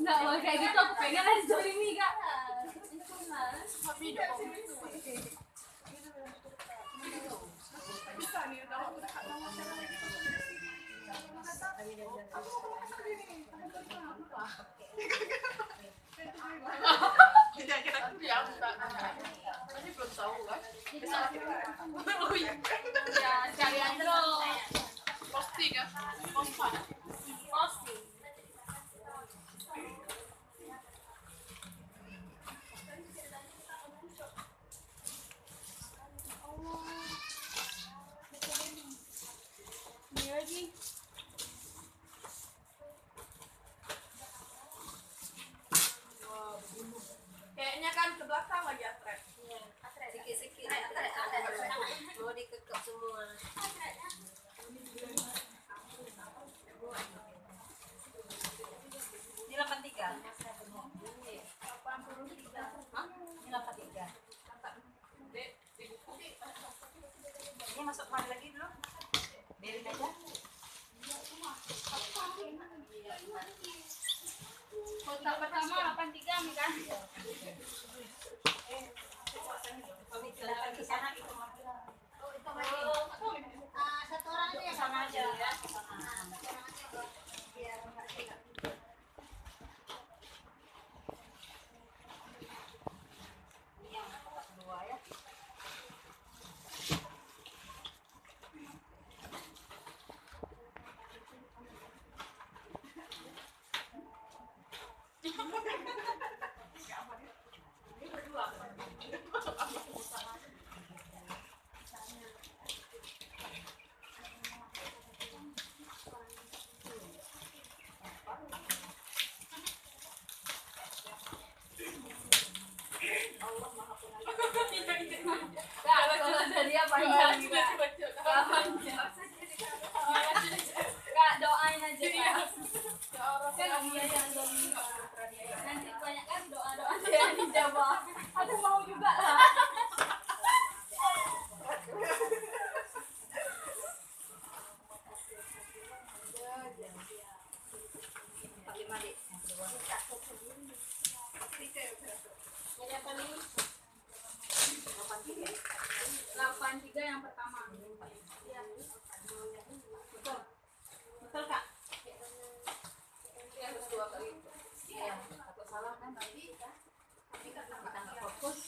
Nggak, kayak gitu aku pengen aja zolimi kak. Ya, sekalian terus. Posting ya, Posting. Ini lagi. kayaknya kan ke belakang lagi atret. Sikit-sikit mau dikekep semua. Ini 83. Hah? Ini 83. Ini masuk kemari lagi dulu. Biarin aja. Kotak pertama 83 nih kan. Silakan ke sana itu. Satu orang aja ya sama aja ya. Ini yang kotak kedua ya. Kalau dari apa panjang juga. Kak doain aja kak. Kan dia yang nanti banyak kan doa-doa yang dijawab. Aku mau juga lah. Ini apa nih? 83 yang pertama. Iya. Betul. Betul kak. Harus 2 kali. Iya, aku salah kan tadi. Kita nggak fokus.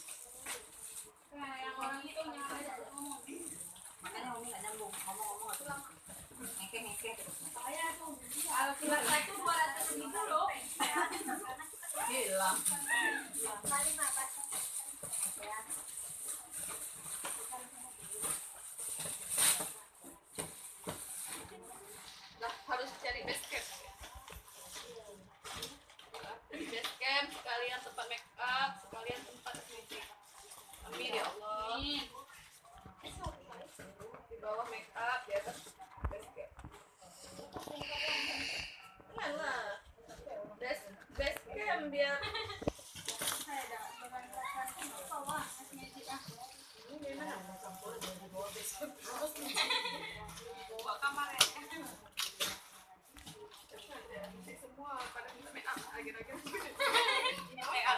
Nah, yang orang itu yang ada ngomong. Makanya Umi nggak nyambung. Ngomong-ngomong atau ngekeh-ngekeh terus. Kalau kilat satu 200.000 loh. Hilang. Nah, harus cari base camp. Cari base camp, sekalian tempat make up, sekalian tempat beauty. Amin ya Allah. Di bawah make up, di atas base camp. Tenang lah. Base camp biar bawa kamar ya. Semua pada minta make up akhir-akhir. Make up.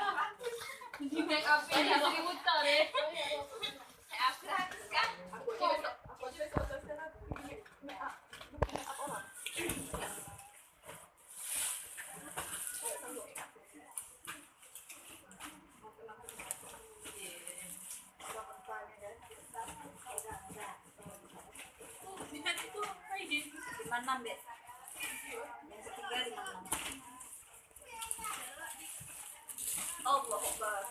Di make up ini distributor ya. Make up gratis kan? Aku aja besok sana make up orang. Lihat itu Friday. 56 deh. Yang ketiga 56. Allah Akbar.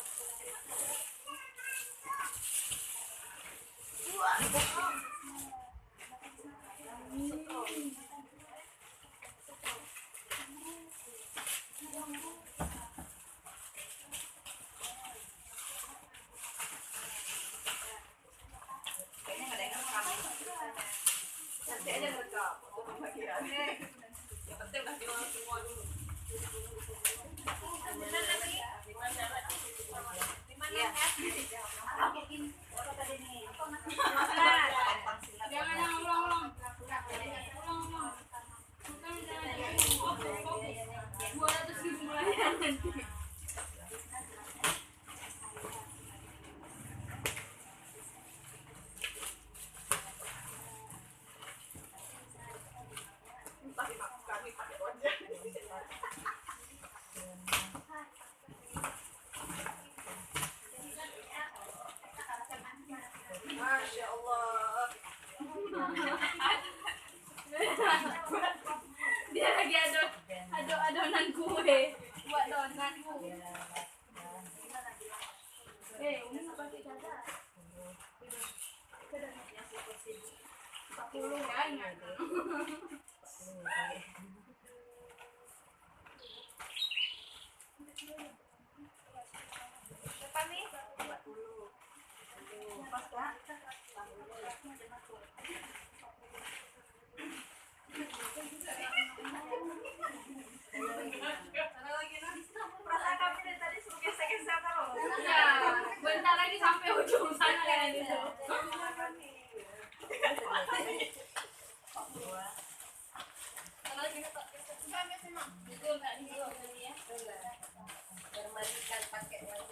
buat donat. Umi pakai cacat. 40 ya ingat. Depan nih. 40. Pas Kak. Perasaan kami dari tadi suruh gesek-gesek terus. Ya, bentar lagi sampai ujung sana kan itu. Kalau kita tak gesek, kami memang. Itu enggak di sini ya. Bermandikan pakai